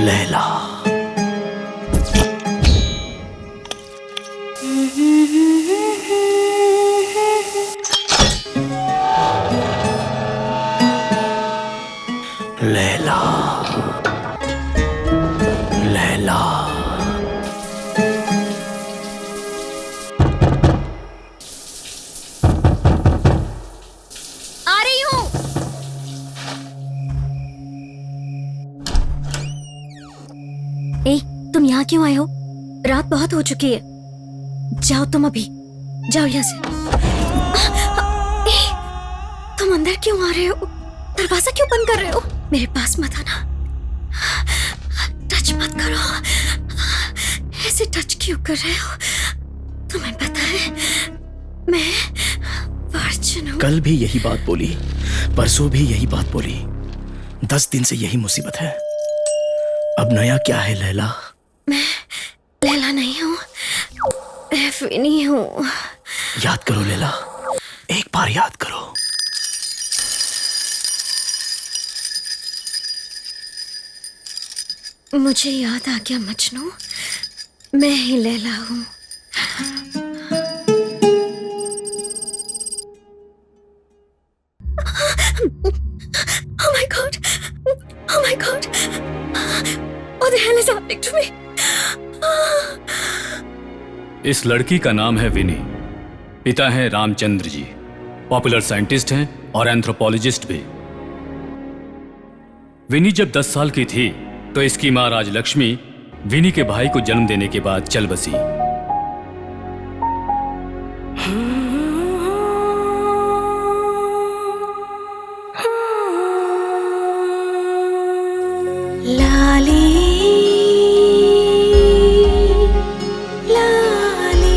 लैला। लैला, लैला। आ रही हूँ। ए, तुम यहाँ क्यों आए हो? रात बहुत हो चुकी है। जाओ तुम अभी, जाओ यहाँ से। ए, तुम अंदर क्यों आ रहे हो? दरवाजा क्यों बंद कर रहे हो? मेरे पास मत आना, टच मत करो। ऐसे टच क्यों कर रहे हो? तुम्हें पता है मैं वर्जिन हूँ। कल भी यही बात बोली, परसों भी यही बात बोली, 10 दिन से यही मुसीबत है। अब नया क्या है लैला? मैं लैला नहीं हूँ, मैं विनी हूँ। याद करो लैला, एक बार याद करो। मुझे याद आ गया मजनू, मैं ही लैला हूँ। Oh my God! Oh my God! What the hell is happening to me? इस लड़की का नाम है विनी। पिता हैं रामचंद्र जी, पॉपुलर साइंटिस्ट हैं और एंथ्रोपोलॉजिस्ट भी। विनी जब 10 साल की थी तो इसकी मां राजलक्ष्मी विनी के भाई को जन्म देने के बाद चल बसी। लाली लाली।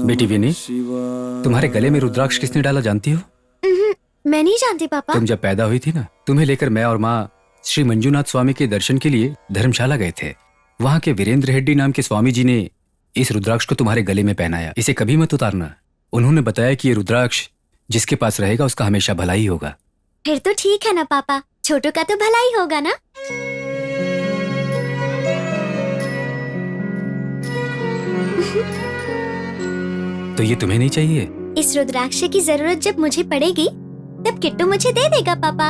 बेटी विनी, तुम्हारे गले में रुद्राक्ष किसने डाला जानती हो? मैं नहीं जानती पापा। तुम जब पैदा हुई थी ना, तुम्हें लेकर मैं और माँ श्री मंजूनाथ स्वामी के दर्शन के लिए धर्मशाला गए थे। वहाँ के वीरेंद्र हेड्डी नाम के स्वामी जी ने इस रुद्राक्ष को तुम्हारे गले में पहनाया। इसे कभी मत उतारना। उन्होंने बताया कि ये रुद्राक्ष जिसके पास रहेगा उसका हमेशा भला ही होगा। फिर तो ठीक है ना पापा, छोटू का तो भला ही होगा ना। तो ये तुम्हें नहीं चाहिए? इस रुद्राक्ष की जरूरत जब मुझे पड़ेगी तब किट्टू मुझे दे देगा पापा।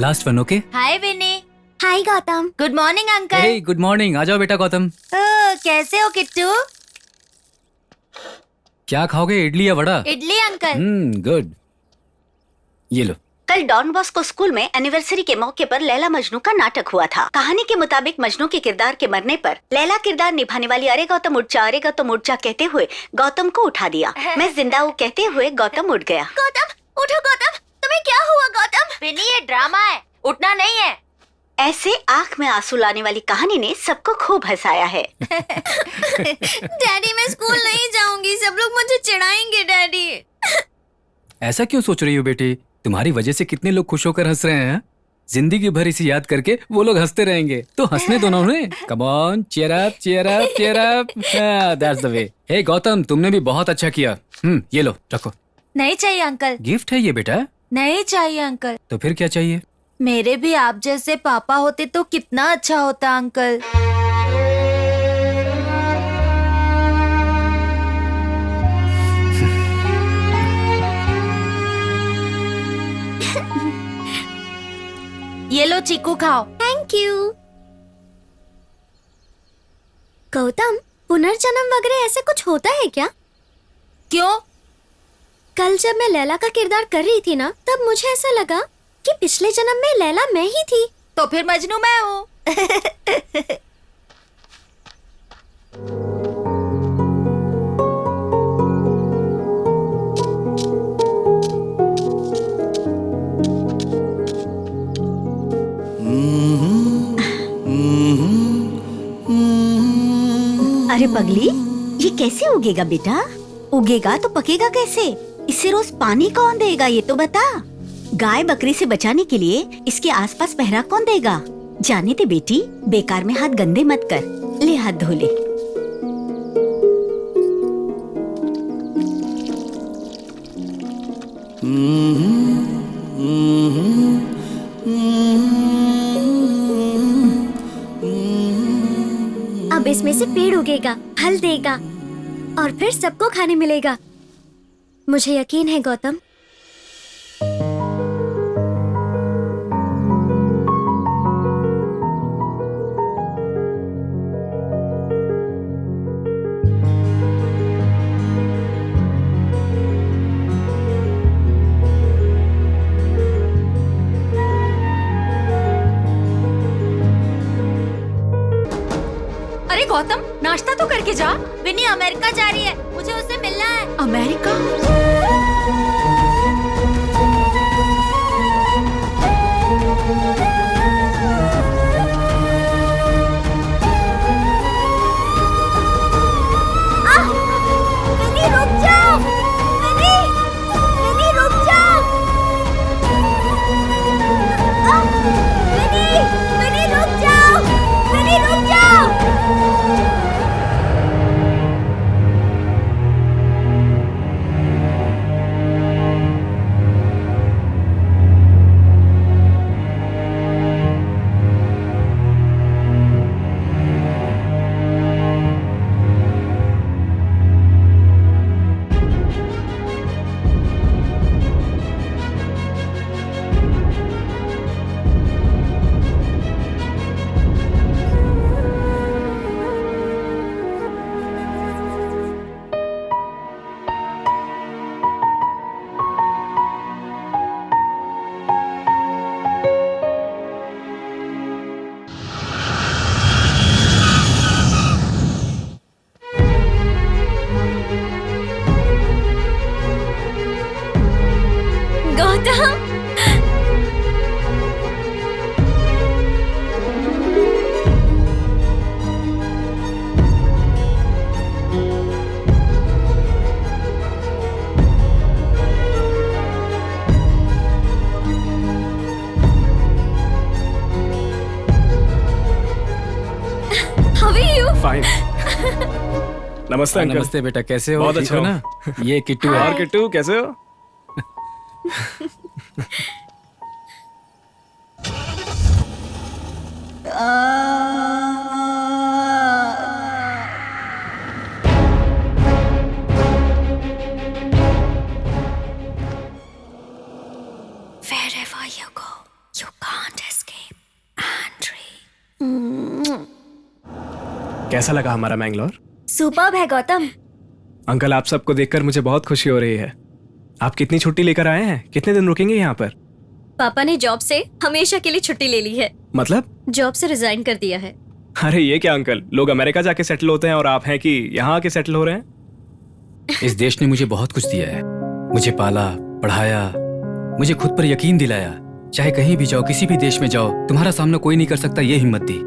Last one, okay? Hi Vinny. Hi Gautam. Good morning uncle. Hey, good morning. आ जाओ बेटा गौतम। कैसे हो किट्टू? क्या खाओगे, इडली या वड़ा? इडली अंकल। गुड। ये लो। कल डॉन बॉस्को स्कूल में एनिवर्सरी के मौके पर लैला मजनू का नाटक हुआ था। कहानी के मुताबिक मजनू के किरदार के मरने पर लैला किरदार निभाने वाली अरे गौतम उठ जा कहते हुए गौतम को उठा दिया। मैं जिंदा हूँ कहते हुए गौतम उठ गया। गौतम उठो, गौतम तुम्हें क्या हुआ? गौतम विनी, ये ड्रामा है, उठना नहीं है। ऐसे आंख में आंसू लाने वाली कहानी ने सबको खूब हंसाया है। डैडी मैं स्कूल नहीं जाऊंगी, सब लोग मुझे चिढ़ाएंगे डैडी। ऐसा क्यों सोच रही हो बेटी? तुम्हारी वजह से कितने लोग खुश होकर हंस रहे हैं। जिंदगी भर इसे याद करके वो लोग हंसते रहेंगे, तो हंसने दो ना उन्हें। Come on, cheer up, cheer up, cheer up. That's the way. Hey Gautam, तुमने भी बहुत अच्छा किया। ये लो, रखो। नहीं चाहिए अंकल। गिफ्ट है ये बेटा। नहीं चाहिए अंकल। तो फिर क्या चाहिए? मेरे भी आप जैसे पापा होते तो कितना अच्छा होता अंकल। ये लो चीकू, खाओ। Thank you. गौतम, पुनर्जन्म वगैरह ऐसा कुछ होता है क्या? क्यों? कल जब मैं लैला का किरदार कर रही थी ना, तब मुझे ऐसा लगा कि पिछले जन्म में लैला मैं ही थी। तो फिर मजनू मैं हूँ। अरे पगली, ये कैसे उगेगा बेटा? उगेगा तो पकेगा कैसे? इसे रोज पानी कौन देगा ये तो बता। गाय बकरी से बचाने के लिए इसके आसपास पहरा कौन देगा? जाने दे बेटी, बेकार में हाथ गंदे मत कर। ले हाथ धो ले। अब इसमें से पेड़ उगेगा, फल देगा और फिर सबको खाने मिलेगा। मुझे यकीन है गौतम। अरे गौतम, नाश्ता तो करके जा। विनी अमेरिका जा रही है, मुझे उससे मिलना है। अमेरिका? विनी रुक जाओ, विनी, विनी रुक जाओ, विनी, विनी रुक जाओ, विनी रुक जाओ। Gautam, how are you? Fine. नमस्ते अंकल। नमस्ते बेटा, कैसे हो? बहुत ठीक अच्छा हो हूँ। ना? ये किट्टू और है। किट्टू कैसे हो? Wherever you go, you can't escape, Andre. कैसा लगा हमारा मैंगलोर? सुपर्ब है गौतम। अंकल, आप सबको देखकर मुझे बहुत खुशी हो रही है। आप कितनी छुट्टी लेकर आए हैं? कितने दिन रुकेंगे यहाँ पर? पापा ने जॉब से हमेशा के लिए छुट्टी ले ली है। मतलब? जॉब से रिजाइन कर दिया है। अरे ये क्या अंकल, लोग अमेरिका जाके सेटल होते हैं और आप हैं कि यहाँ आके सेटल हो रहे हैं? इस देश ने मुझे बहुत कुछ दिया है। मुझे पाला, पढ़ाया, मुझे खुद पर यकीन दिलाया। चाहे कहीं भी जाओ, किसी भी देश में जाओ, तुम्हारा सामना कोई नहीं कर सकता, ये हिम्मत दी।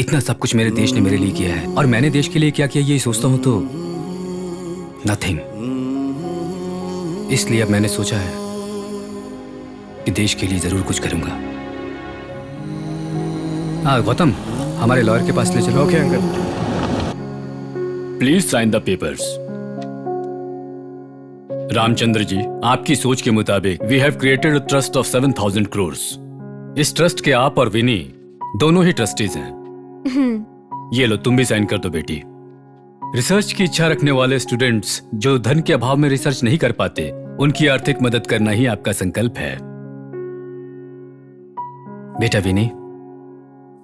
इतना सब कुछ मेरे देश ने मेरे लिए किया है, और मैंने देश के लिए क्या किया ये सोचता हूँ तो नथिंग। इसलिए अब मैंने सोचा है कि देश के लिए जरूर कुछ करूंगा। हाँ गौतम, हमारे लॉयर के पास ले चलो। Okay uncle. Please sign the papers. Ramchandra ji, आपकी सोच के मुताबिक we have created a trust of 7,000 crore. इस ट्रस्ट के आप और विनी दोनों ही ट्रस्टीज हैं। ये लो, तुम भी साइन कर दो बेटी। रिसर्च की इच्छा रखने वाले स्टूडेंट्स जो धन के अभाव में रिसर्च नहीं कर पाते, उनकी आर्थिक मदद करना ही आपका संकल्प है। बेटा विनी,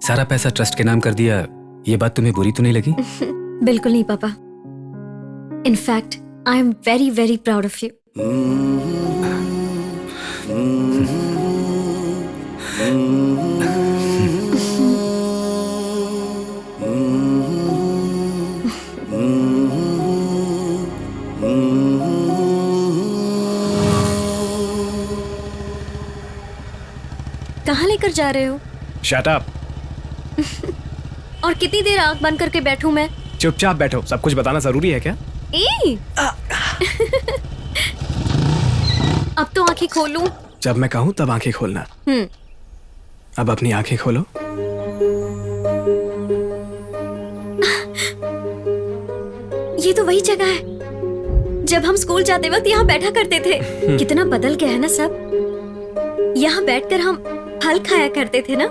सारा पैसा ट्रस्ट के नाम कर दिया, ये बात तुम्हें बुरी तो नहीं लगी? बिल्कुल नहीं पापा। In fact I am very very proud of you. कहाँ लेकर जा रहे हो? Shut up. और कितनी देर आंख बंद करके बैठूं मैं? चुपचाप बैठो, सब कुछ बताना जरूरी है क्या? अब तो आंखें खोलूं। जब मैं कहूँ तब आंखें खोलना। अब अपनी आंखें खोलो। ये तो वही जगह है जब हम स्कूल जाते वक्त यहाँ बैठा करते थे। कितना बदल गया है ना सब। यहाँ बैठकर हम फल खाया करते थे ना।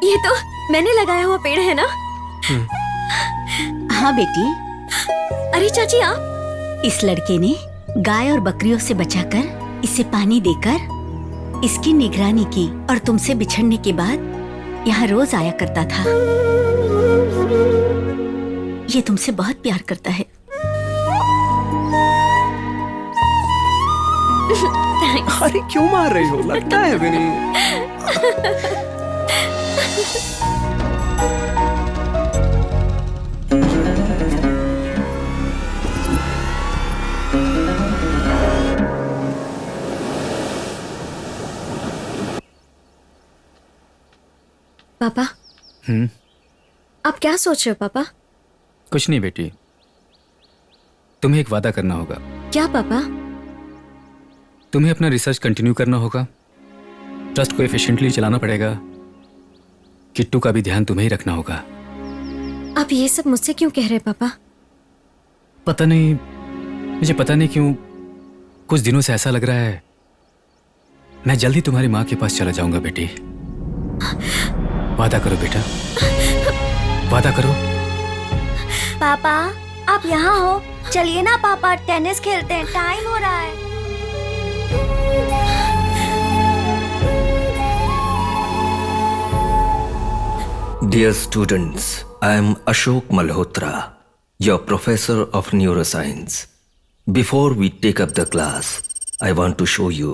ये तो मैंने लगाया हुआ पेड़ है ना। हाँ बेटी, अरे चाची आप। इस लड़के ने गाय और बकरियों से बचाकर इसे पानी देकर इसकी निगरानी की और तुमसे बिछड़ने के बाद यहाँ रोज आया करता था। ये तुमसे बहुत प्यार करता है। अरे क्यों मार रही हो? लगता है विनी। पापा, आप क्या सोच रहे हो पापा? कुछ नहीं बेटी, तुम्हें एक वादा करना होगा। क्या पापा? तुम्हें अपना रिसर्च कंटिन्यू करना होगा, ट्रस्ट को एफिशिएंटली चलाना पड़ेगा, किट्टू का भी ध्यान तुम्हें ही रखना होगा। आप ये सब मुझसे क्यों कह रहे हैं पापा? पता नहीं, मुझे पता नहीं क्यों कुछ दिनों से ऐसा लग रहा है मैं जल्दी तुम्हारी माँ के पास चला जाऊंगा बेटी। वादा करो बेटा, वादा करो। पापा आप यहाँ हो, चलिए ना पापा टेनिस खेलते हैं, टाइम हो रहा है। Dear students, I am Ashok Malhotra, your professor of neuroscience. Before we take up the class, I want to show you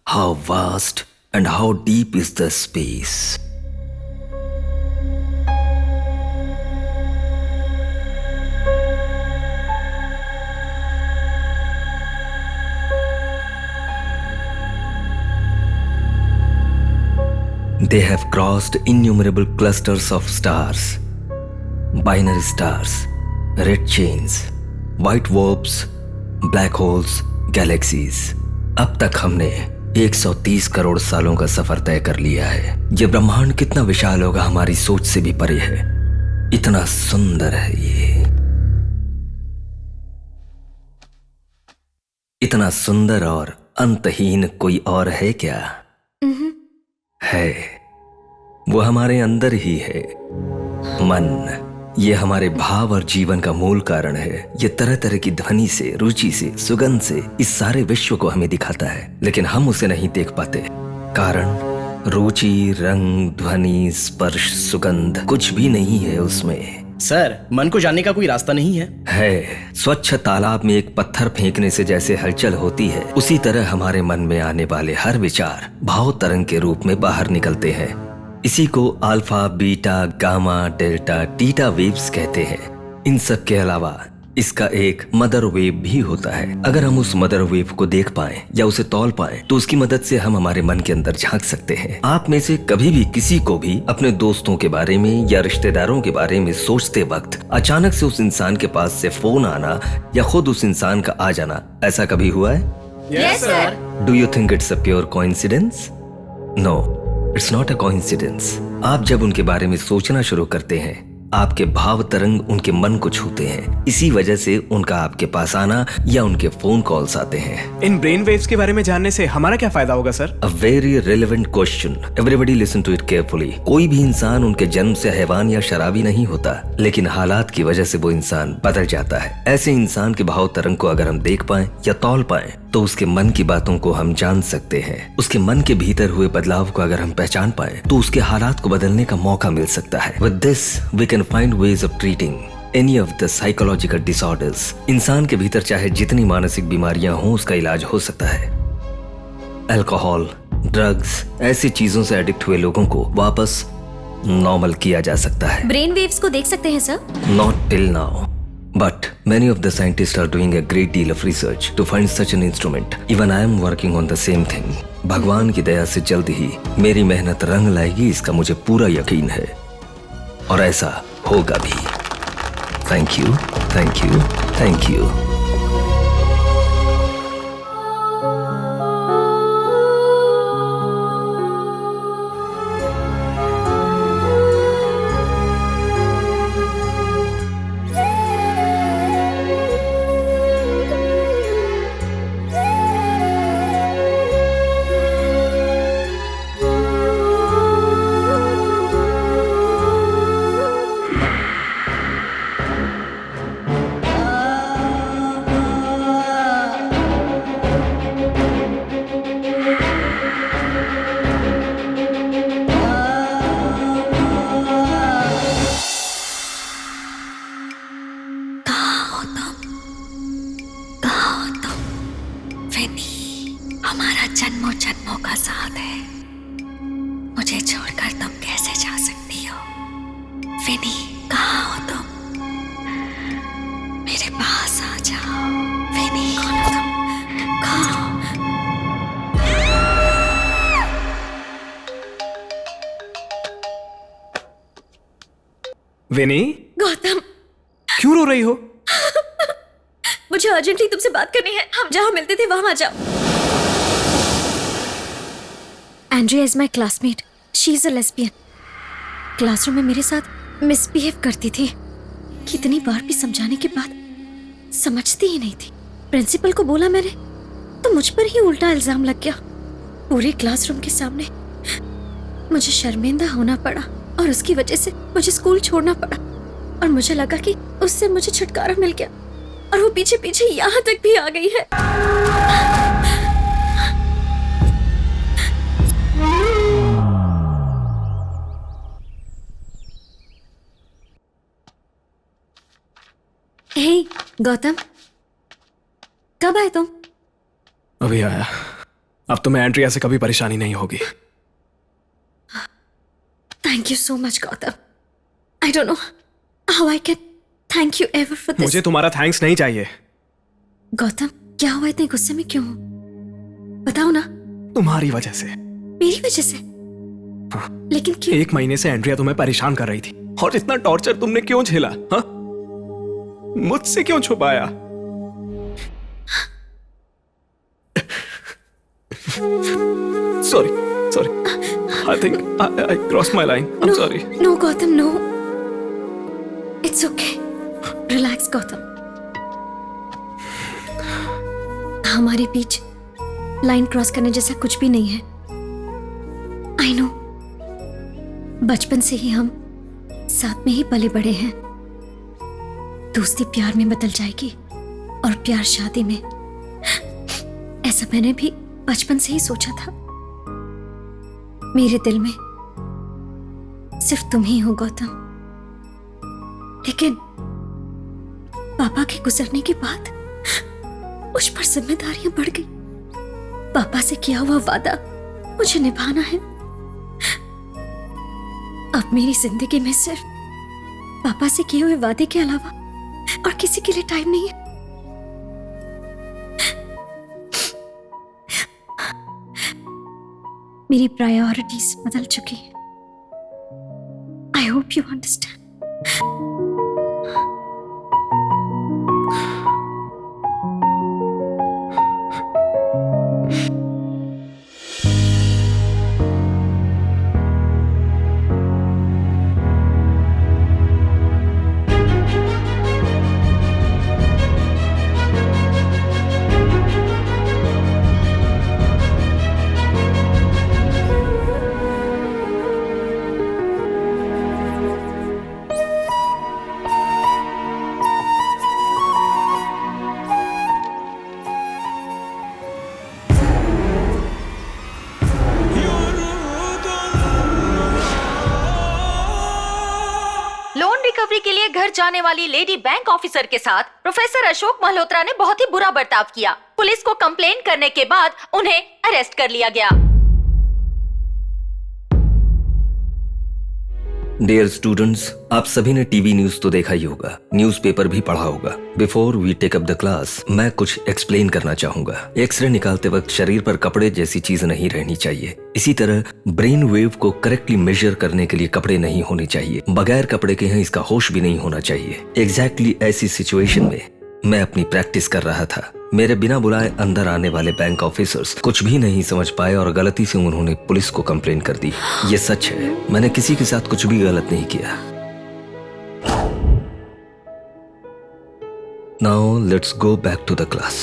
how vast and how deep is the space. They have crossed innumerable clusters of stars, binary stars, red chains, white dwarfs, black holes, galaxies. अब तक हमने 130 करोड़ सालों का सफर तय कर लिया है। ये ब्रह्मांड कितना विशाल होगा हमारी सोच से भी परे है। इतना सुंदर है ये, इतना सुंदर और अंतहीन कोई और है क्या? है, वो हमारे अंदर ही है। मन, ये हमारे भाव और जीवन का मूल कारण है। ये तरह तरह की ध्वनि से, रुचि से, सुगंध से इस सारे विश्व को हमें दिखाता है, लेकिन हम उसे नहीं देख पाते। कारण रुचि, रंग, ध्वनि, स्पर्श, सुगंध कुछ भी नहीं है उसमें। सर, मन को जानने का कोई रास्ता नहीं है। है, स्वच्छ तालाब में एक पत्थर फेंकने से जैसे हलचल होती है, उसी तरह हमारे मन में आने वाले हर विचार भाव तरंग के रूप में बाहर निकलते हैं। इसी को alpha, beta, gamma, delta, theta waves कहते हैं। इन सब के अलावा इसका एक मदर वेव भी होता है। अगर हम उस मदर वेव को देख पाएं या उसे तौल पाएं, तो उसकी मदद से हम हमारे मन के अंदर झांक सकते हैं। आप में से कभी भी किसी को भी अपने दोस्तों के बारे में या रिश्तेदारों के बारे में सोचते वक्त अचानक से उस इंसान के पास से फोन आना या खुद उस इंसान का आ जाना, ऐसा कभी हुआ है? Yes sir. Do you think it's a pure coincidence? No, it's not a coincidence. आप जब उनके बारे में सोचना शुरू करते हैं, आपके भाव तरंग उनके मन को छूते हैं। इसी वजह से उनका आपके पास आना या उनके फोन कॉल्स आते हैं। इन ब्रेन वेव्स के बारे में जानने से हमारा क्या फायदा होगा sir? A very relevant question. Everybody listen to it carefully. कोई भी इंसान उनके जन्म से हैवान या शराबी नहीं होता, लेकिन हालात की वजह से वो इंसान बदल जाता है। ऐसे इंसान के भाव तरंग को अगर हम देख पाएं या तौल पाएं, तो उसके मन की बातों को हम जान सकते हैं। उसके मन के भीतर हुए बदलाव को अगर हम पहचान पाएं, तो उसके हालात को बदलने का मौका मिल सकता है। With this we can find ways of treating any of the psychological disorders. इंसान के भीतर चाहे जितनी मानसिक बीमारियां हों, उसका इलाज हो सकता है। अल्कोहल, ड्रग्स, ऐसी चीजों से एडिक्ट हुए लोगों को वापस नॉर्मल किया जा सकता है। ब्रेन वेव्स को देख सकते हैं sir? Not till now. But many of the scientists are doing a great deal of research to find such an instrument. Even I am working on the same thing. भगवान की दया से जल्द ही मेरी मेहनत रंग लाएगी, इसका मुझे पूरा यकीन है, और ऐसा होगा भी। Thank you, thank you, thank you. हमारा जन्मों जन्मों का साथ है, मुझे छोड़कर तुम कैसे जा सकती हो? विनी, कहाँ हो तुम? मेरे पास आ जाओ। विनी, कौन हो तुम? कौन हो? विनी, गौतम, क्यों रो रही हो? मुझे अर्जेंटली तुमसे बात करनी है। हम जहाँ मिलते थे वहां आ जाओ। Andrea is my classmate. She is a lesbian. Classroom में मेरे साथ मिसबिहेव करती थी। कितनी बार भी समझाने के बाद समझती ही नहीं थी। प्रिंसिपल को बोला मैंने तो मुझ पर ही उल्टा इल्जाम लग गया। पूरे क्लासरूम के सामने मुझे शर्मिंदा होना पड़ा और उसकी वजह से मुझे स्कूल छोड़ना पड़ा। और मुझे लगा कि उससे मुझे छुटकारा मिल गया और वो पीछे पीछे यहाँ तक भी आ गई है। हे गौतम, कब आए तुम? अभी आया। अब तुम्हें एंड्रिया से कभी परेशानी नहीं होगी। Thank you so much Gautam. I don't know how I can thank you ever for this. मुझे तुम्हारा थैंक्स नहीं चाहिए। गौतम, क्या हुआ? इतने गुस्से में क्यों हो? बताओ ना। तुम्हारी वजह से। मेरी वजह से? हाँ। लेकिन क्यों? 1 महीने से एंड्रिया तुम्हें परेशान कर रही थी, और इतना टॉर्चर तुमने क्यों झेला? हाँ? मुझसे क्यों छुपाया? Sorry. I think I crossed my line. I'm sorry. No, Gautam, no. It's okay. Relax, Gautam. हमारे बीच लाइन क्रॉस करने जैसा कुछ भी नहीं है। I know. बचपन से ही हम साथ में ही पले बड़े हैं। दोस्ती प्यार में बदल जाएगी और प्यार शादी में। ऐसा मैंने भी बचपन से ही सोचा था। मेरे दिल में सिर्फ तुम ही हो गौतम। लेकिन पापा के गुजरने के बाद मुझ पर जिम्मेदारियां बढ़ गई। पापा से किया हुआ वादा मुझे निभाना है। अब मेरी जिंदगी में सिर्फ पापा से किए हुए वादे के अलावा और किसी के लिए टाइम नहीं है। मेरी प्रायोरिटीज बदल चुकी हैं। I hope you understand. Recovery के लिए घर जाने वाली लेडी बैंक ऑफिसर के साथ प्रोफेसर अशोक मल्होत्रा ने बहुत ही बुरा बर्ताव किया। पुलिस को कंप्लेन करने के बाद उन्हें अरेस्ट कर लिया गया। डियर स्टूडेंट्स, आप सभी ने टीवी न्यूज तो देखा ही होगा, न्यूज़पेपर भी पढ़ा होगा। Before we take up the class, मैं कुछ एक्सप्लेन करना चाहूंगा। एक्सरे निकालते वक्त शरीर पर कपड़े जैसी चीज नहीं रहनी चाहिए। इसी तरह ब्रेन वेव को करेक्टली मेजर करने के लिए कपड़े नहीं होने चाहिए। बगैर कपड़े के यहाँ इसका होश भी नहीं होना चाहिए। एग्जैक्टली ऐसी सिचुएशन में मैं अपनी प्रैक्टिस कर रहा था। मेरे बिना बुलाए अंदर आने वाले बैंक ऑफिसर्स कुछ भी नहीं समझ पाए और गलती से उन्होंने पुलिस को कंप्लेन कर दी। ये सच है, मैंने किसी के साथ कुछ भी गलत नहीं किया। Now let's go back to the class.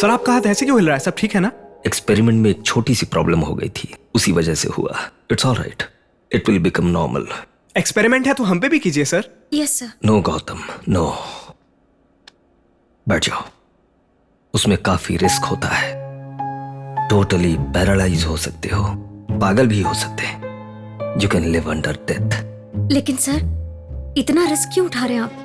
Sir आपका हाथ ऐसे क्यों हिल रहा है? सब ठीक है ना? एक्सपेरिमेंट में एक छोटी सी प्रॉब्लम हो गई थी, उसी वजह से हुआ। It's alright, it will become normal. Experiment है तो हम पे भी कीजिए sir. Yes sir. No Gautam, no. बैठ जाओ। उसमें काफी रिस्क होता है। टोटली पैरालाइज हो सकते हो, पागल भी हो सकते हैं। You can live under death. लेकिन सर, इतना रिस्क क्यों उठा रहे हैं आप?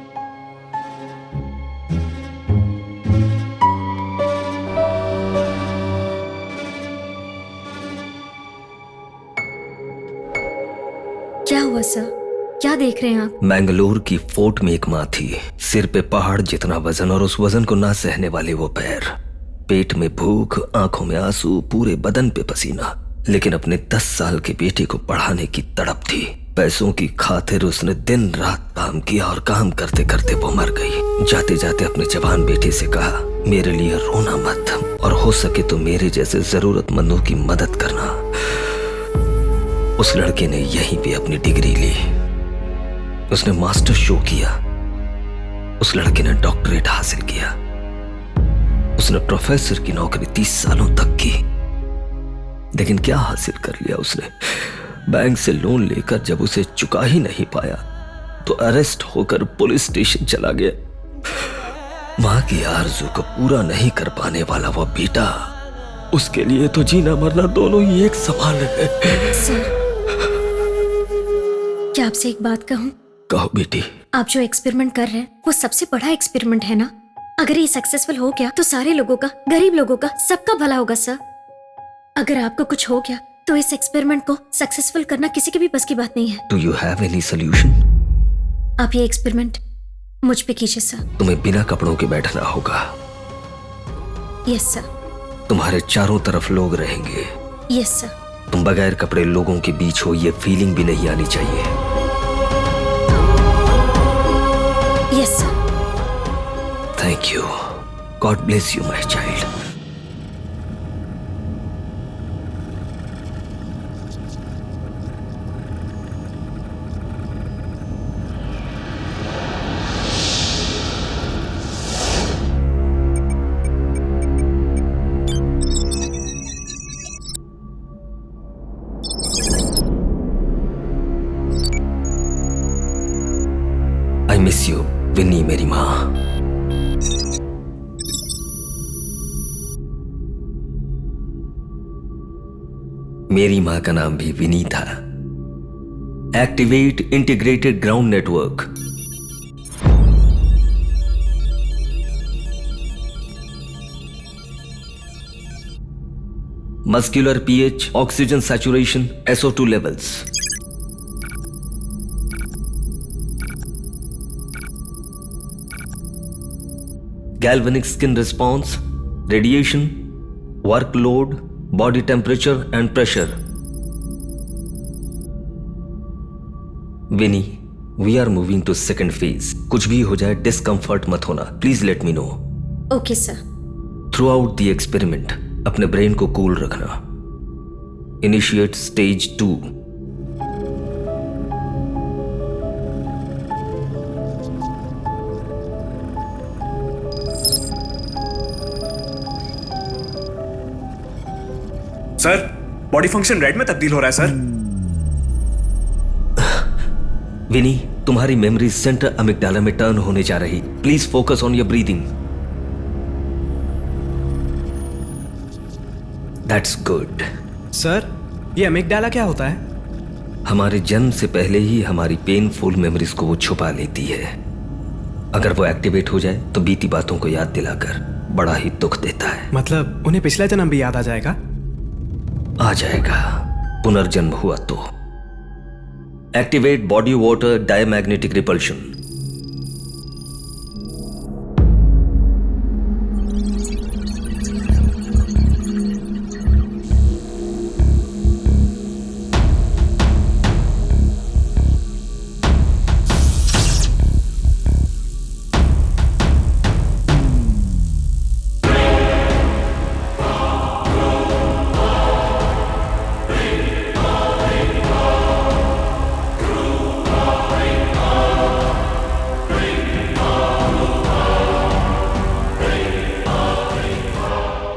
क्या हुआ सर? क्या देख रहे हैं आप? मैंगलोर की फोर्ट में एक माँ थी, सिर पे पहाड़ जितना वजन और उस वजन को ना सहने वाले वो पैर, पेट में भूख, आंखों में आंसू, पूरे बदन पे पसीना। लेकिन अपने 10 साल के बेटे को पढ़ाने की तड़प थी। पैसों की खातिर उसने दिन रात काम किया और काम करते करते वो मर गई। जाते जाते अपने जवान बेटे से कहा, मेरे लिए रोना मत और हो सके तो मेरे जैसे जरूरतमंदों की मदद करना। उस लड़के ने यहीं पे अपनी डिग्री ली। उसने मास्टर शो किया। उस लड़के ने डॉक्टरेट हासिल किया। उसने प्रोफेसर की नौकरी 30 सालों तक की। लेकिन क्या हासिल कर लिया उसने? बैंक से लोन लेकर जब उसे चुका ही नहीं पाया तो अरेस्ट होकर पुलिस स्टेशन चला गया। मां की आरज़ू को पूरा नहीं कर पाने वाला वो बेटा, उसके लिए तो जीना मरना दोनों ही एक समान है। सर, क्या आपसे एक बात कहूं? कहो बेटी। आप जो एक्सपेरिमेंट कर रहे हैं वो सबसे बड़ा एक्सपेरिमेंट है ना। अगर ये सक्सेसफुल हो गया तो सारे लोगों का, गरीब लोगों का, सबका भला होगा सर। अगर आपको कुछ हो गया तो इस एक्सपेरिमेंट को सक्सेसफुल करना किसी के भी बस की बात नहीं है। Do you have any solution? आप ये एक्सपेरिमेंट मुझ पे कीजिए सर। तुम्हें बिना कपड़ों के बैठना होगा। Yes sir. तुम्हारे चारों तरफ लोग रहेंगे। Yes sir. तुम बगैर कपड़े लोगों के बीच हो, ये फीलिंग भी नहीं आनी चाहिए। Yes sir. Thank you. God bless you my child. I miss you Vinny, मेरी माँ। मेरी माँ का नाम भी विनी था। Activate integrated ground network. Muscular pH, oxygen saturation, SO2 levels. galvanic skin response, radiation, workload, body temperature and pressure. Winnie, we are moving to second phase. कुछ भी हो जाए डिस्कम्फर्ट मत होना। Please let me know. Okay sir. Through out the experiment अपने brain को cool रखना। Initiate stage 2। Sir, body function red में तब्दील हो रहा है सर। विनी, तुम्हारी मेमोरी सेंटर अमिगडाला में टर्न होने जा रही। Please focus on your breathing. That's good. Sir, ये अमिगडाला क्या होता है? हमारे जन्म से पहले ही हमारी पेनफुल मेमोरीज को वो छुपा लेती है। अगर वो एक्टिवेट हो जाए तो बीती बातों को याद दिलाकर बड़ा ही दुख देता है। मतलब उन्हें पिछला जन्म भी याद आ जाएगा? आ जाएगा। पुनर्जन्म हुआ तो। Activate body water diamagnetic repulsion.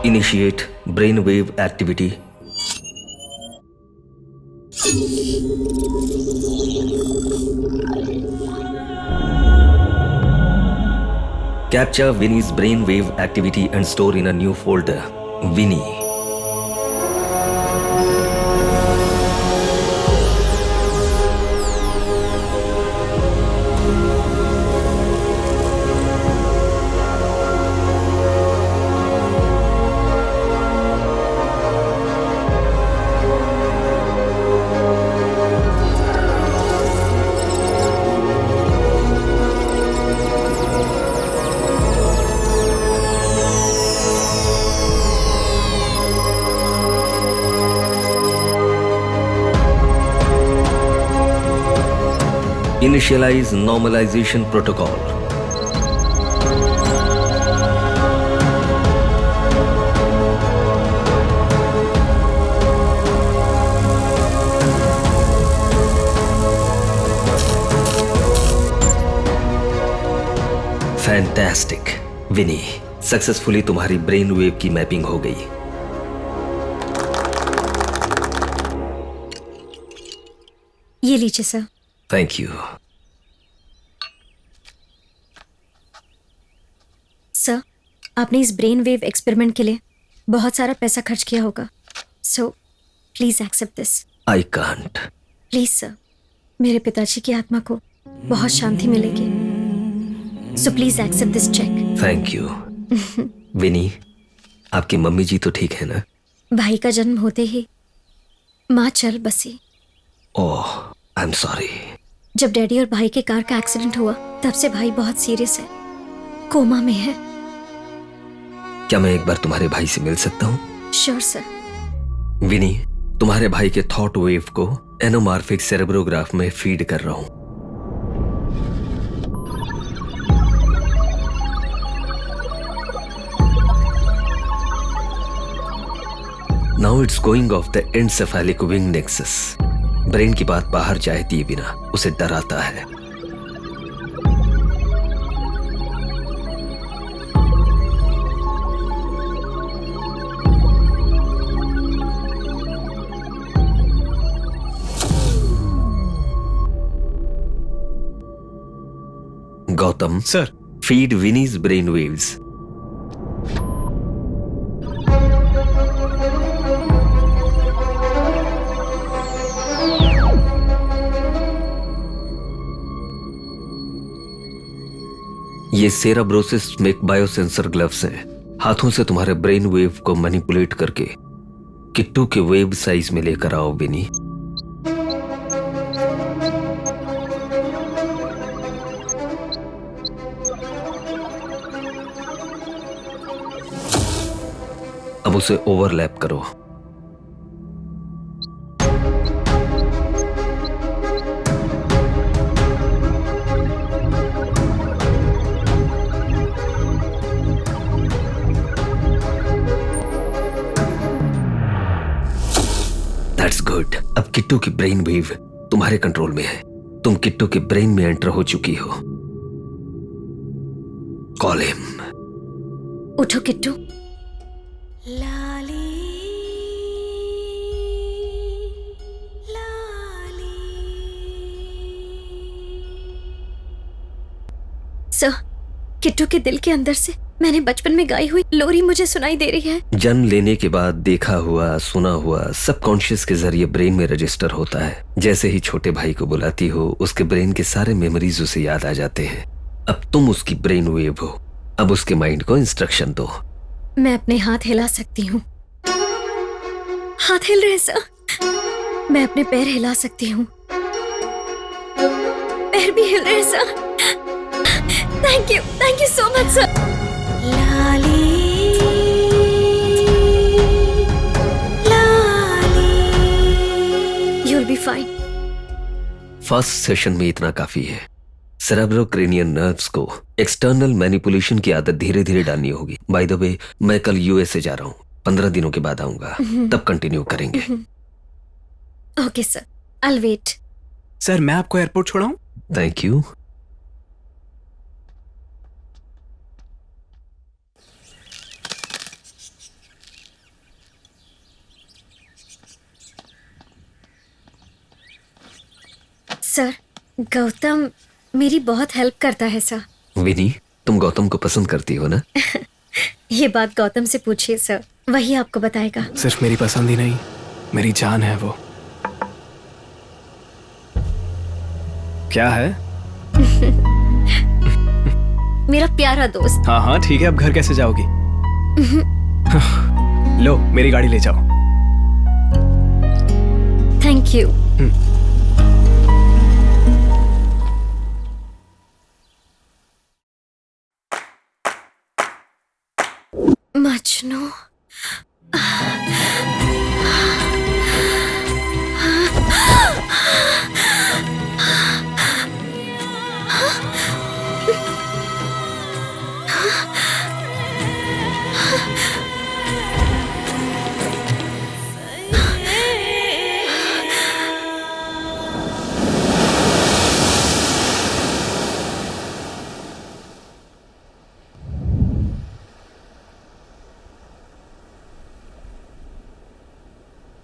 Initiate brainwave activity. Capture Winnie's brainwave activity and store in a new folder. Winnie. Initialize normalization protocol. Fantastic Vinny, successfully तुम्हारी ब्रेन वेव की मैपिंग हो गई। ये लीजिए सर। Thank you. सर, आपने इस brain wave experiment के लिए बहुत सारा पैसा खर्च किया होगा, so please accept this. I can't. Please sir, मेरे पिताजी की आत्मा को बहुत शांति मिलेगी, so please accept this cheque. Thank you. Vinny, आपकी मम्मी जी तो ठीक है ना? भाई का जन्म होते ही माँ चल बसी। ओह, आई एम सॉरी। जब डैडी और भाई के कार का एक्सीडेंट हुआ तब से भाई बहुत सीरियस है, कोमा में है। क्या मैं एक बार तुम्हारे भाई से मिल सकता हूँ? Sure sir. विनी, तुम्हारे भाई के थॉट वेव को एनोमॉर्फिक सेरेब्रोग्राफ में फीड कर रहा हूँ। Now it's going of the encephalic wing nexus. Brain की बात बाहर जाए दिए बिना उसे डराता है। Gautam sir, feed Vinny's brain waves. ये सेराब्रोसिस्मिक बायोसेंसर ग्लव्स हैं। हाथों से तुम्हारे ब्रेन वेव को मैनिपुलेट करके किट्टू के वेव साइज में लेकर आओ विनी। अब उसे ओवरलैप करो। That's good. अब किट्टू की ब्रेन वेव तुम्हारे कंट्रोल में है। तुम किट्टू के ब्रेन में एंटर हो चुकी हो। Call him. उठो किट्टू। सर, किट्टू के दिल के अंदर से मैंने बचपन में गाई हुई लोरी मुझे सुनाई दे रही है। जन्म लेने के बाद देखा हुआ, सुना हुआ सब कॉन्शियस के जरिए ब्रेन में रजिस्टर होता है। जैसे ही छोटे भाई को बुलाती हो, उसके ब्रेन के सारे मेमोरीज उसे याद आ जाते हैं। अब तुम उसकी ब्रेन वेव हो। अब उसके माइंड को इंस्ट्रक्शन दो। मैं अपने हाथ हिला सकती हूँ। हाथ हिल रहे सर। मैं अपने पैर हिला सकती हूँ। पैर भी हिल रहे हैं sir. Thank you so much sir. You will be fine. First session में इतना काफी है। सेरेब्रोक्रेनियल नर्व्स को एक्सटर्नल मैनिपुलेशन की आदत धीरे धीरे डालनी होगी। बाय द वे, मैं कल यूएसए जा रहा हूँ, 15 दिनों के बाद आऊंगा, तब कंटिन्यू करेंगे। Okay sir, I will wait. Sir मैं आपको एयरपोर्ट छोड़ाऊं? Thank you. सर, गौतम मेरी बहुत हेल्प करता है सर। विनी, तुम गौतम को पसंद करती हो ना? ये बात गौतम से पूछिए सर, वही आपको बताएगा। सिर्फ मेरी पसंद ही नहीं, मेरी जान है वो। क्या है? मेरा प्यारा दोस्त। हाँ हाँ ठीक है, अब घर कैसे जाओगी? लो मेरी गाड़ी ले जाओ। Thank you. मजनू,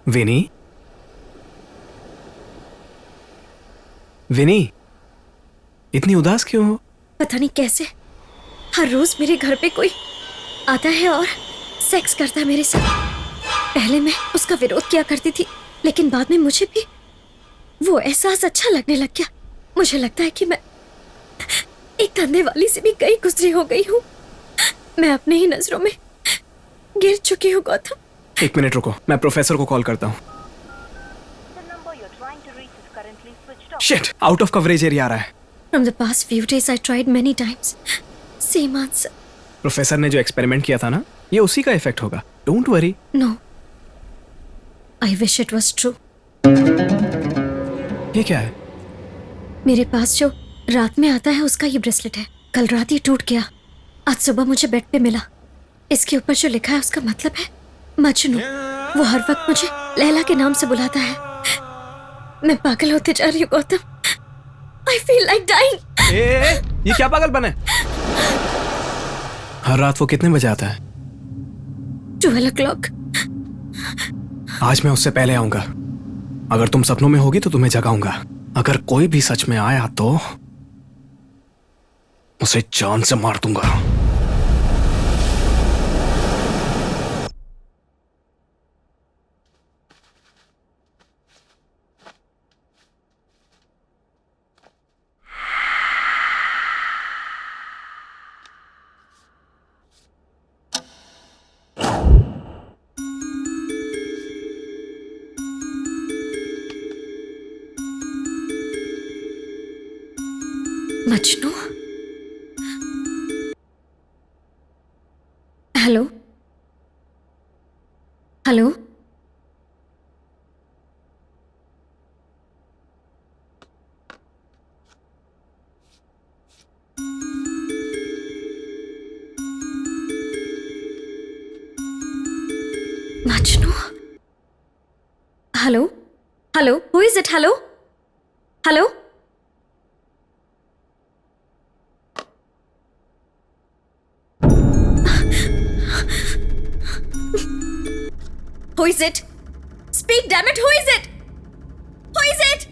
विनी, विनी, इतनी उदास क्यों हो? पता नहीं कैसे हर रोज मेरे घर पे कोई आता है और सेक्स करता है मेरे साथ। पहले मैं उसका विरोध किया करती थी, लेकिन बाद में मुझे भी वो एहसास अच्छा लगने लग गया। मुझे लगता है कि मैं एक धंधे वाली से भी कहीं गुजरी हो गई हूँ। मैं अपने ही नजरों में गिर चुकी हूँ गौतम। एक मिनट रुको, मैं प्रोफेसर को कॉल करता हूँ। Shit, out of coverage area आ रहा है। From the past few days I tried many times. Same answer. Professor ने जो एक्सपेरिमेंट किया था ना, ये उसी का इफेक्ट होगा। Don't worry. No. I wish it was true. ये क्या है? मेरे पास जो रात में आता है उसका ये ब्रेसलेट है। कल रात ये टूट गया, आज सुबह मुझे बेड पे मिला। इसके ऊपर जो लिखा है उसका मतलब है मजनू। वो हर वक्त मुझे लैला के नाम से बुलाता है। मैं पागल होते जा रही हूँ Gautam. I feel like dying. ये क्या पागलपन है? हर रात वो कितने बजे आता है? 12 o'clock. आज मैं उससे पहले आऊंगा। अगर तुम सपनों में होगी तो तुम्हें जगाऊंगा। अगर कोई भी सच में आया तो उसे जान से मार दूंगा। Majnu? Hello hello, Majnu? Hello hello, who is it? Hello hello, who is it? Speak, damn it, who is it? Who is it?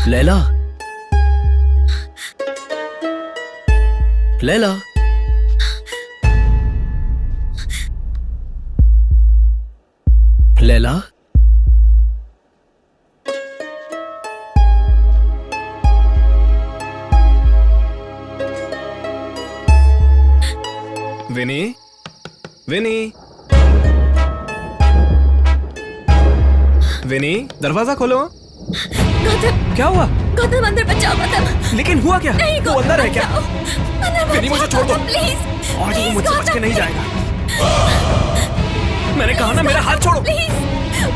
Laila, Laila, Laila, Vinny, Vinny, Vinny, दरवाजा खोलो। गौतम, क्या हुआ? गौतम अंदर बचाओ गौतम। लेकिन हुआ क्या? नहीं वो गौतम, अंदर है क्या? बचाओ। अंदर विनी, मुझे छोड़ दो। प्लीज। आज वो मुझसे बच के नहीं जाएगा। मैंने कहा ना, मेरा हाथ छोड़ो। प्लीज,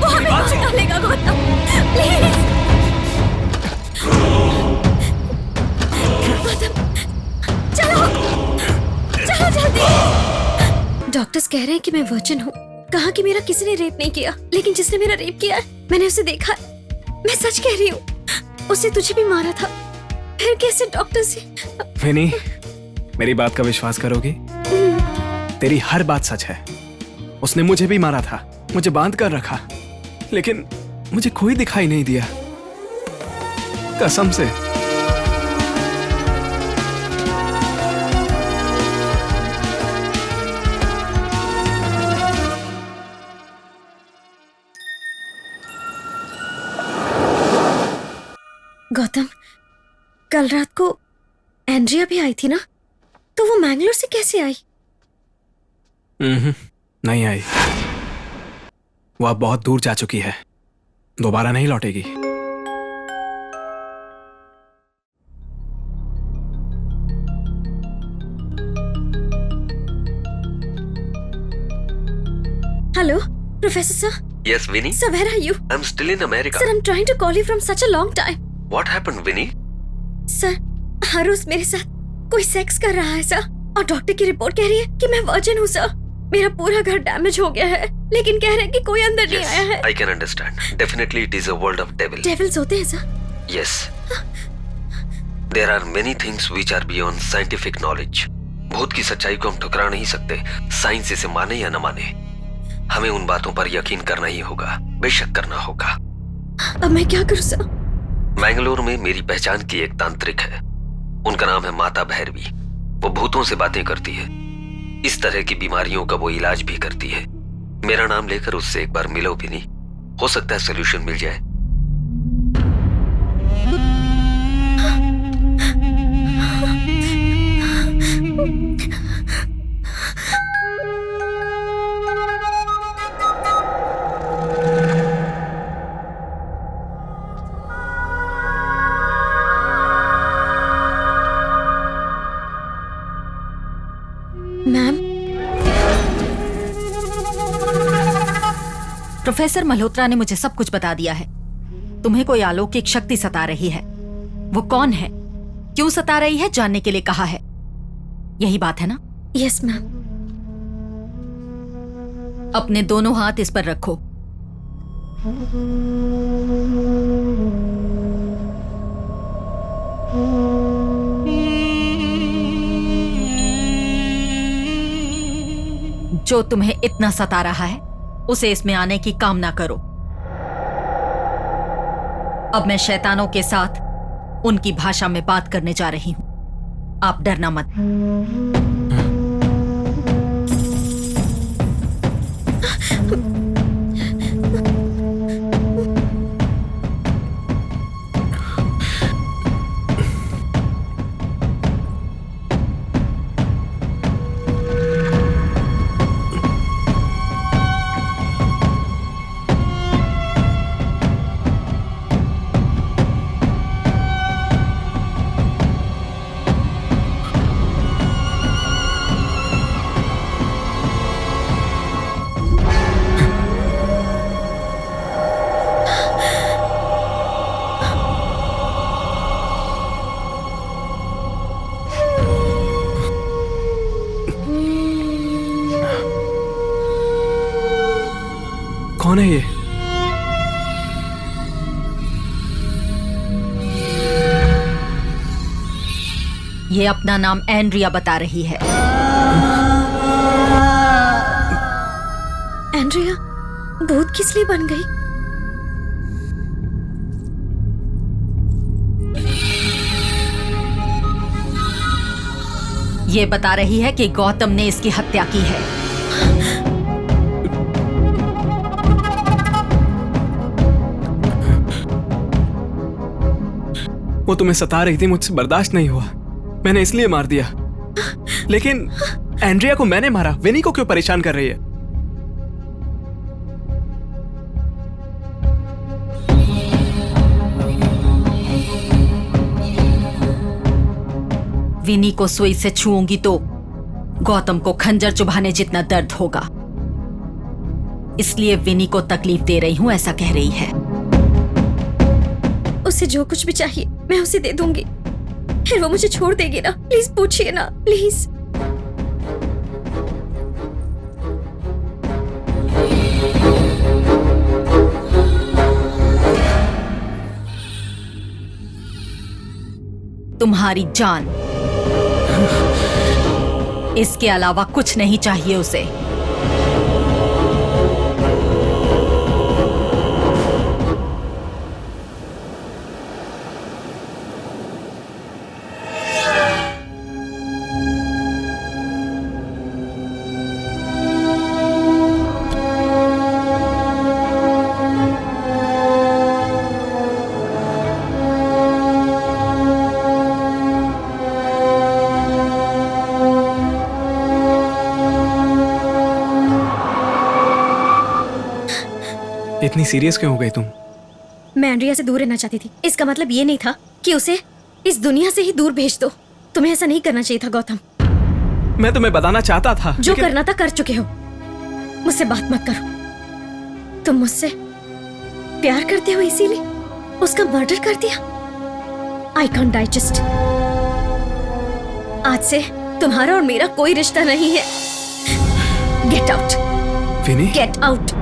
वो हमें बात मार सुनो। डालेगा गौतम। प्लीज गौतम, चलो चलो जल्दी। डॉक्टर्स कह रहे हैं कि मैं वर्जिन हूँ। कहा कि मेरा किसी ने रेप नहीं किया, लेकिन जिसने मेरा रेप किया है, मैंने उसे देखा है। मैं सच कह रही हूँ, उसने तुझे भी मारा था। फिर कैसे डॉक्टर से? विनी, मेरी बात का विश्वास करोगी? तेरी हर बात सच है। उसने मुझे भी मारा था, मुझे बांध कर रखा, लेकिन मुझे कोई दिखाई नहीं दिया, कसम से। गौतम, कल रात को एंड्रिया भी आई थी ना, तो वो मैंगलोर से कैसे आई? नहीं आई। वो अब बहुत दूर जा चुकी है, दोबारा नहीं लौटेगी। Hello professor sir. Yes, Vinny. Sir, where are you? I'm still in America. Sir, I'm trying to call you from such a long time. What happened, Vinny? Sir, हर रोज मेरे साथ कोई सेक्स कर रहा है सर, और डॉक्टर की रिपोर्ट कह रही है कि मैं वर्जिन हूँ सर। मेरा पूरा घर डैमेज हो गया है, लेकिन कह रहे हैं कि कोई अंदर नहीं आया है। I can understand. Definitely it is a world of devil. Devils होते हैं sir? Yes. There are many things which are beyond scientific knowledge. भूत की सच्चाई को हम ठुकरा नहीं सकते, साइंस इसे माने या न माने। हमें उन बातों पर यकीन करना ही होगा, बेशक करना होगा। अब मैं क्या करूँ सर? मैंगलोर में मेरी पहचान की एक तांत्रिक है, उनका नाम है माता भैरवी। वो भूतों से बातें करती है, इस तरह की बीमारियों का वो इलाज भी करती है। मेरा नाम लेकर उससे एक बार मिलो भी नहीं, हो सकता है सोल्यूशन मिल जाए। मैम, प्रोफेसर मल्होत्रा ने मुझे सब कुछ बता दिया है। तुम्हें कोई अलौकिक शक्ति सता रही है। वो कौन है, क्यों सता रही है, जानने के लिए कहा है। यही बात है ना? Yes ma'am. अपने दोनों हाथ इस पर रखो। जो तुम्हें इतना सता रहा है, उसे इसमें आने की कामना करो। अब मैं शैतानों के साथ उनकी भाषा में बात करने जा रही हूं। आप डरना मत। कौन है ये? ये अपना नाम एंड्रिया बता रही है। एंड्रिया भूत किस लिए बन गई? ये बता रही है कि गौतम ने इसकी हत्या की है। वो तुम्हें सता रही थी, मुझसे बर्दाश्त नहीं हुआ, मैंने इसलिए मार दिया। लेकिन एंड्रिया को मैंने मारा, विनी को क्यों परेशान कर रही है? विनी को सुई से छूऊंगी तो गौतम को खंजर चुभाने जितना दर्द होगा, इसलिए विनी को तकलीफ दे रही हूं, ऐसा कह रही है। उसे जो कुछ भी चाहिए मैं उसे दे दूंगी, फिर वो मुझे छोड़ देगी ना? प्लीज पूछिए ना, प्लीज। तुम्हारी जान, इसके अलावा कुछ नहीं चाहिए उसे। इतनी सीरियस क्यों हो गई तुम? मैं एंड्रिया से दूर रहना चाहती थी। इसका मतलब ये नहीं था कि उसे इस दुनिया से ही दूर भेज दो। तुम्हें ऐसा नहीं करना चाहिए था गौतम। मैं तुम्हें बताना चाहता था जो लेकिन... करना था कर चुके हो। मुझसे बात मत करो। तुम मुझसे प्यार करते हो इसीलिए उसका मर्डर कर दिया। I can't digest. आज से तुम्हारा और मेरा कोई रिश्ता नहीं है। Get out Vini, get out.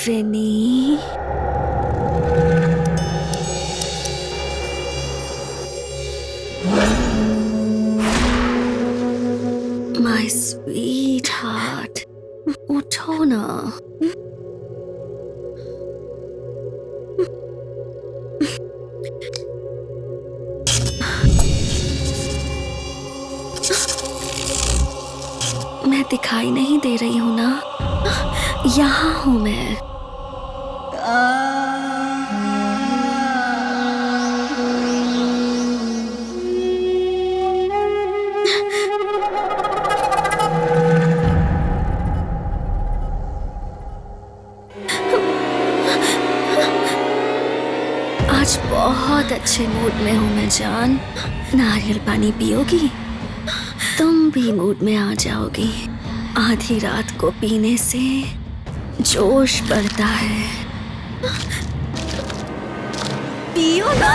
Vini, my sweetheart, उठो ना। मैं दिखाई नहीं दे रही हूँ ना? यहाँ हूँ मैं। आज बहुत अच्छे मूड में हूँ मैं जान। नारियल पानी पियोगी? तुम भी मूड में आ जाओगी। आधी रात को पीने से जोश बढ़ता है। पियो ना।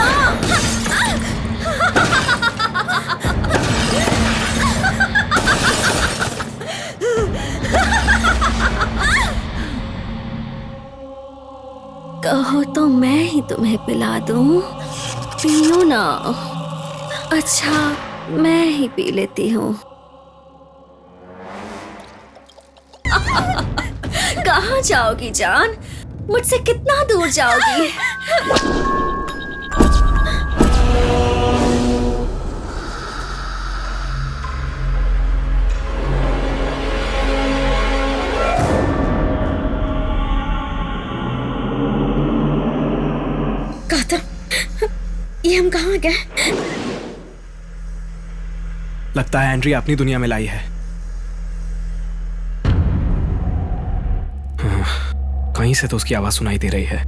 कहो तो मैं ही तुम्हें पिला दूं। पियो ना। अच्छा, मैं ही पी लेती हूँ। कहाँ जाओगी जान? मुझसे कितना दूर जाओगी? गौतम, ये हम कहाँ गए? लगता है एंड्रिया अपनी दुनिया में लाई है। कहीं से तो उसकी आवाज सुनाई दे रही है।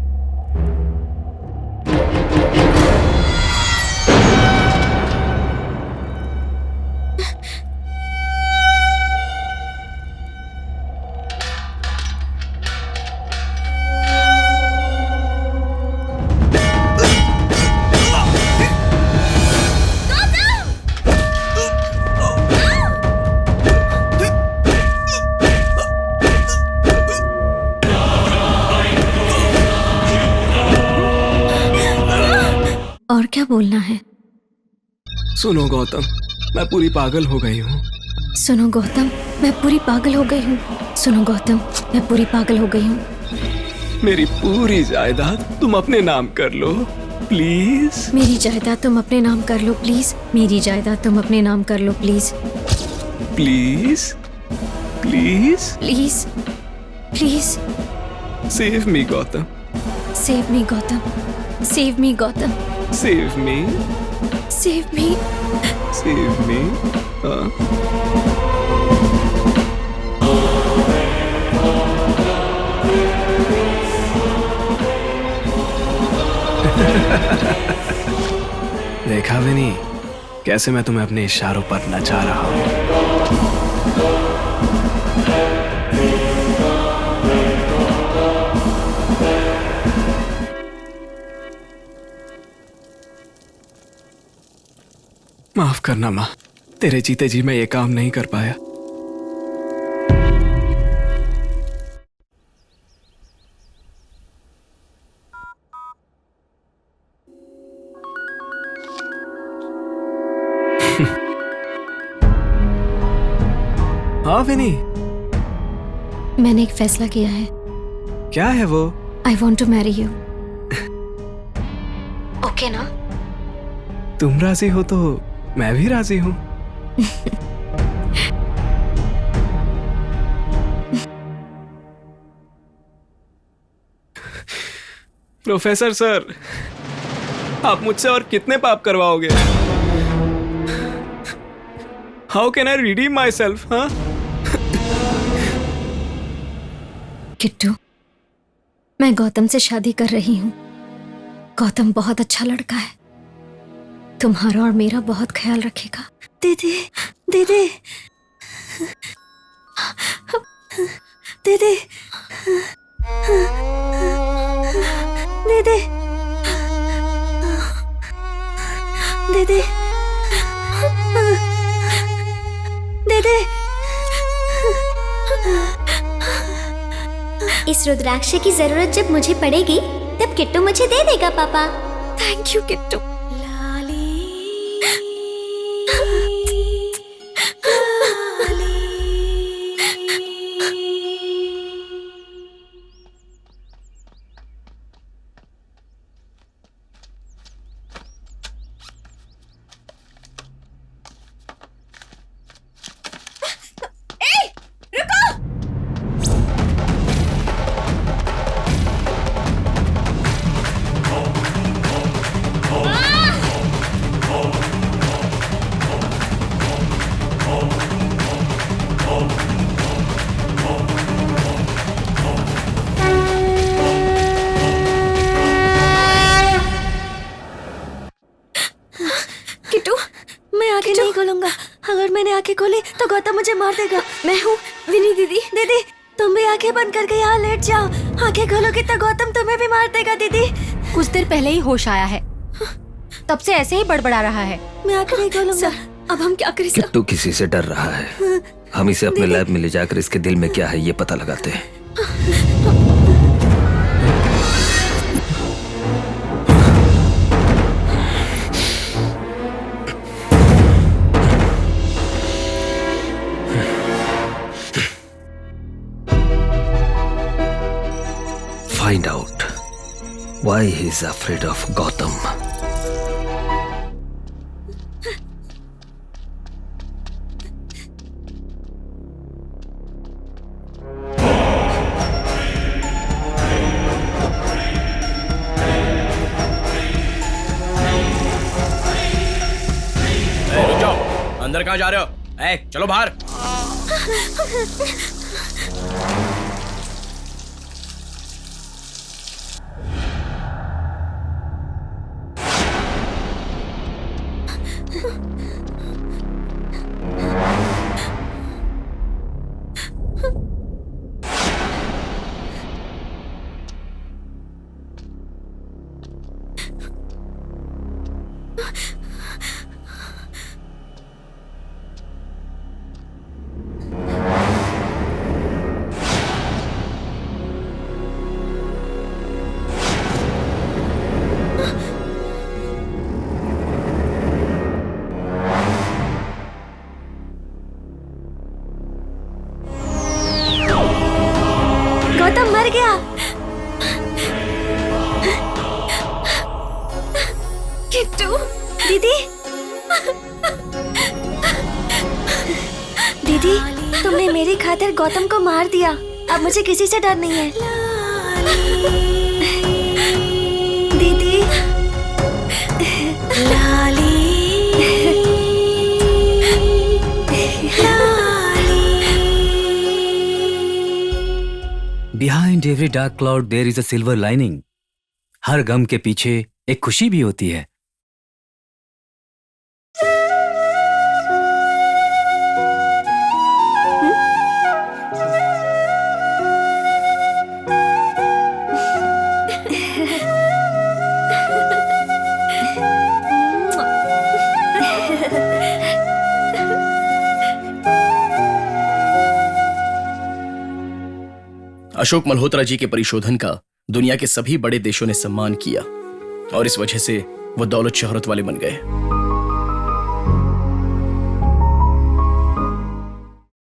और क्या बोलना है? सुनो गौतम, मैं पूरी पागल हो गई हूँ। सुनो गौतम, मैं पूरी पागल हो गई हूँ। सुनो गौतम, मैं पूरी पागल हो गई हूँ। मेरी पूरी जायदाद तुम अपने नाम कर लो प्लीज। मेरी जायदाद तुम अपने नाम कर लो प्लीज। मेरी जायदाद तुम अपने नाम कर लो please. Please please please please. Save me Gautam, save me Gautam, save me Gautam, save me, save me. Save me. देखा विनी, कैसे मैं तुम्हें अपने इशारों पर नचा रहा हूँ। माफ करना माँ, तेरे जीते जी मैं ये काम नहीं कर पाया। हाँ विनी, मैंने एक फैसला किया है। क्या है वो? I want to marry you. Okay ना? तुम राजी हो तो मैं भी राजी हूँ। प्रोफेसर सर, आप मुझसे और कितने पाप करवाओगे? How can I redeem my self? हाँ, किट्टू, मैं गौतम से शादी कर रही हूँ। गौतम बहुत अच्छा लड़का है, तुम्हारा और मेरा बहुत ख्याल रखेगा। दीदी, दीदी, दीदी, दीदी, दीदी, दीदी। इस रुद्राक्ष की जरूरत जब मुझे पड़ेगी तब किट्टू मुझे दे देगा पापा। Thank you Kittu. नहीं खोलूंगा। अगर मैंने आंखें खोली तो गौतम मुझे मार देगा। मैं हूँ विनी दीदी। दीदी तुम भी आंखें बंद करके यहाँ लेट जाओ। आंखें खोलोगी तो गौतम तुम्हें भी मार देगा। दीदी कुछ देर पहले ही होश आया है, तब से ऐसे ही बड़बड़ा रहा है। मैं आंखें नहीं खोलूंगा। अब हम क्या करें? किट्टू किसी से डर रहा है। हम इसे अपने लैब में ले जाकर इसके दिल में क्या है ये पता लगाते हैं। Find out why he is afraid of Gautam. रुक जाओ, अंदर कहाँ जा रहे हो? चलो बाहर। दीदी दीदी, तुमने मेरी खातिर गौतम को मार दिया। अब मुझे किसी से डर नहीं है। दीदी behind every dark cloud there is a silver lining. हर गम के पीछे एक खुशी भी होती है। अशोक मल्होत्रा जी के परिशोधन का दुनिया के सभी बड़े देशों ने सम्मान किया और इस वजह से वो दौलत शोहरत वाले बन गए।